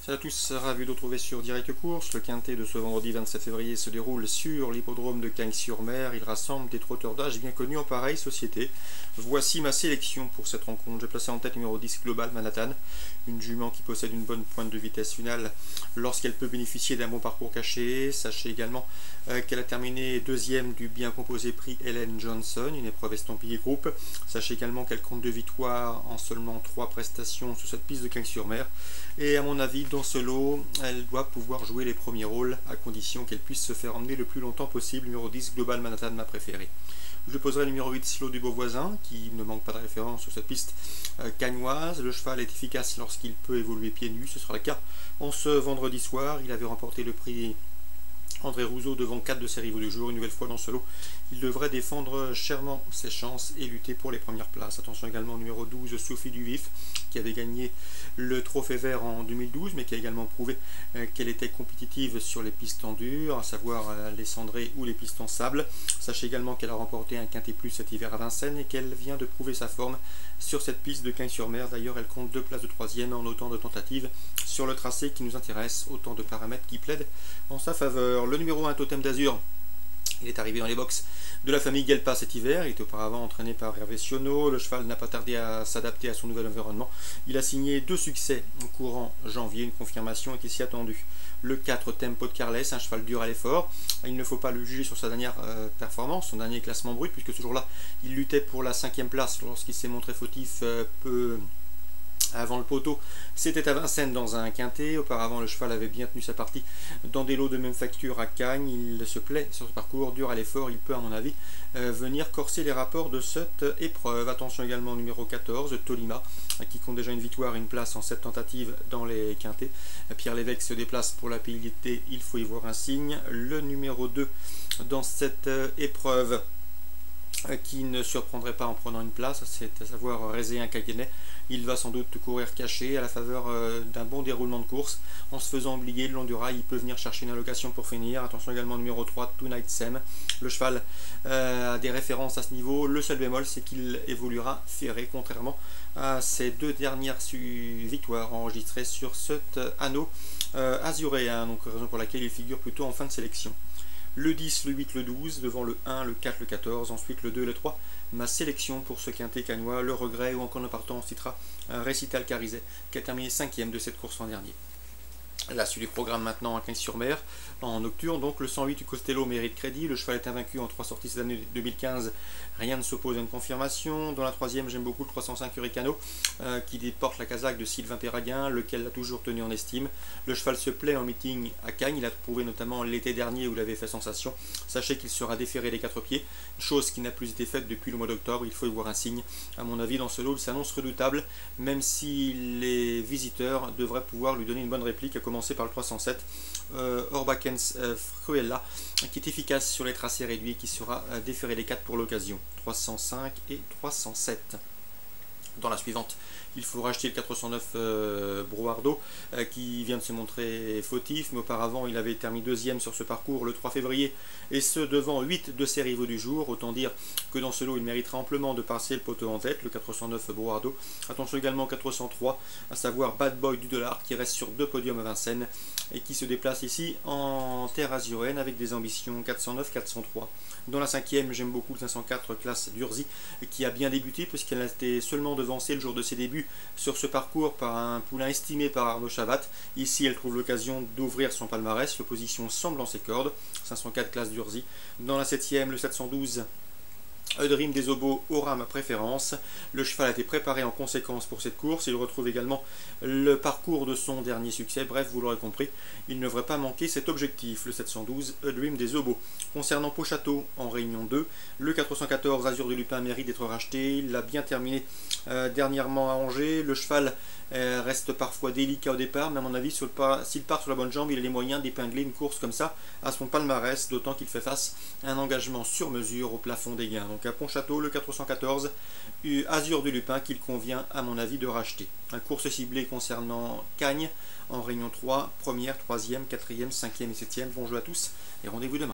Salut à tous, ravi de vous retrouver sur Direct Course. Le quintet de ce vendredi 27 février se déroule sur l'hippodrome de Cagnes-sur-Mer. Il rassemble des trotteurs d'âge bien connus en pareille société. Voici ma sélection pour cette rencontre. J'ai placé en tête numéro 10 Global Manhattan, une jument qui possède une bonne pointe de vitesse finale lorsqu'elle peut bénéficier d'un bon parcours caché. Sachez également qu'elle a terminé deuxième du bien composé prix Helen Johnson, une épreuve estampillée groupe. Sachez également qu'elle compte 2 victoires en seulement 3 prestations sur cette piste de Cagnes-sur-Mer. Et à mon avis, dans ce lot, elle doit pouvoir jouer les premiers rôles à condition qu'elle puisse se faire emmener le plus longtemps possible. Numéro 10, Global Manhattan, ma préférée. Je poserai le numéro 8, Slow du Beauvoisin, qui ne manque pas de référence sur cette piste cagnoise. Le cheval est efficace lorsqu'il peut évoluer pieds nus, ce sera le cas en ce vendredi soir. Il avait remporté le prix André Rousseau devant 4 de ses rivaux du jour. Une nouvelle fois dans ce lot, il devrait défendre chèrement ses chances et lutter pour les premières places. Attention également au numéro 12, Sophie Duvif, qui avait gagné le Trophée Vert en 2012, mais qui a également prouvé qu'elle était compétitive sur les pistes en dur, à savoir les cendrées ou les pistes en sable. Sachez également qu'elle a remporté un Quintet Plus cet hiver à Vincennes et qu'elle vient de prouver sa forme sur cette piste de Cagnes-sur-Mer. D'ailleurs, elle compte 2 places de 3e en autant de tentatives sur le tracé qui nous intéresse, autant de paramètres qui plaident en sa faveur. Le numéro 1, Totem d'Azur, il est arrivé dans les box de la famille Gelpa cet hiver. Il était auparavant entraîné par Hervé Sionneau. Le cheval n'a pas tardé à s'adapter à son nouvel environnement. Il a signé 2 succès au courant janvier. Une confirmation était si attendue. Le 4, Tempo de Carles, un cheval dur à l'effort. Il ne faut pas le juger sur sa dernière performance, son dernier classement brut, puisque ce jour-là, il luttait pour la 5e place lorsqu'il s'est montré fautif peu avant le poteau. C'était à Vincennes dans un quintet. Auparavant, le cheval avait bien tenu sa partie dans des lots de même facture à Cagnes. Il se plaît sur ce parcours, dur à l'effort. Il peut, à mon avis, venir corser les rapports de cette épreuve. Attention également au numéro 14, Tolima, qui compte déjà une victoire et une place en 7 tentatives dans les quintets. Pierre Lévesque se déplace pour la payalité, il faut y voir un signe. Le numéro 2 dans cette épreuve, qui ne surprendrait pas en prenant une place, c'est à savoir Rézéen Caganet. Il va sans doute courir caché à la faveur d'un bon déroulement de course. En se faisant oublier le long du rail, il peut venir chercher une allocation pour finir. Attention également au numéro 3, Tonight Sam. Le cheval a des références à ce niveau. Le seul bémol, c'est qu'il évoluera ferré, contrairement à ses 2 dernières victoires enregistrées sur cet anneau azuréen. Donc raison pour laquelle il figure plutôt en fin de sélection. Le 10, le 8, le 12, devant le 1, le 4, le 14, ensuite le 2 et le 3. Ma sélection pour ce quintet cagnois, le regret ou encore le partant, on citera Récital Carizet, qui a terminé 5e de cette course l'an dernier. La suite du programme maintenant à Cagnes-sur-Mer, en nocturne, donc le 108 du Costello mérite crédit. Le cheval est invaincu en 3 sorties cette année 2015, rien ne s'oppose à une confirmation. Dans la 3e, j'aime beaucoup le 305 Hurricano, qui porte la casaque de Sylvain Péraguin, lequel l'a toujours tenu en estime. Le cheval se plaît en meeting à Cagnes, il a prouvé notamment l'été dernier où il avait fait sensation. Sachez qu'il sera déféré les 4 pieds, chose qui n'a plus été faite depuis le mois d'octobre. Il faut y voir un signe. À mon avis, dans ce lot, il s'annonce redoutable, même si les visiteurs devraient pouvoir lui donner une bonne réplique, à commencer par le 307 Orbakens Fruella, qui est efficace sur les tracés réduits, qui sera déféré les 4 pour l'occasion. 305 et 307. Dans la suivante, il faut racheter le 409 Brouardo, qui vient de se montrer fautif, mais auparavant il avait terminé 2e sur ce parcours le 3 février, et ce devant 8 de ses rivaux du jour. Autant dire que dans ce lot il méritera amplement de passer le poteau en tête, le 409 Brouardo. Attention également au 403, à savoir Bad Boy du Dollar, qui reste sur 2 podiums à Vincennes, et qui se déplace ici en terre azuréenne avec des ambitions 409-403. Dans la 5e, j'aime beaucoup le 504 classe d'Urzi, qui a bien débuté puisqu'elle a été seulement devancée le jour de ses débuts sur ce parcours par un poulain estimé par Arnaud Chavat. Ici, elle trouve l'occasion d'ouvrir son palmarès. L'opposition semble en ses cordes. 504 classe d'Urzi. Dans la 7e, le 712 Dream des Obos aura ma préférence. Le cheval a été préparé en conséquence pour cette course. Il retrouve également le parcours de son dernier succès. Bref, vous l'aurez compris, il ne devrait pas manquer cet objectif, le 712 Dream des Obos. Concernant Pau-Château en Réunion 2, le 414 Azur du Lupin mérite d'être racheté. Il l'a bien terminé dernièrement à Angers. Le cheval reste parfois délicat au départ, mais à mon avis, s'il part sur la bonne jambe, il a les moyens d'épingler une course comme ça à son palmarès, d'autant qu'il fait face à un engagement sur mesure au plafond des gains. Donc à Pont-Château, le 414 Azur du Lupin qu'il convient à mon avis de racheter. Un course ciblée concernant Cagnes en Réunion 3, 1er, 3e, 4e, 5e et 7e. Bon jeu à tous et rendez-vous demain.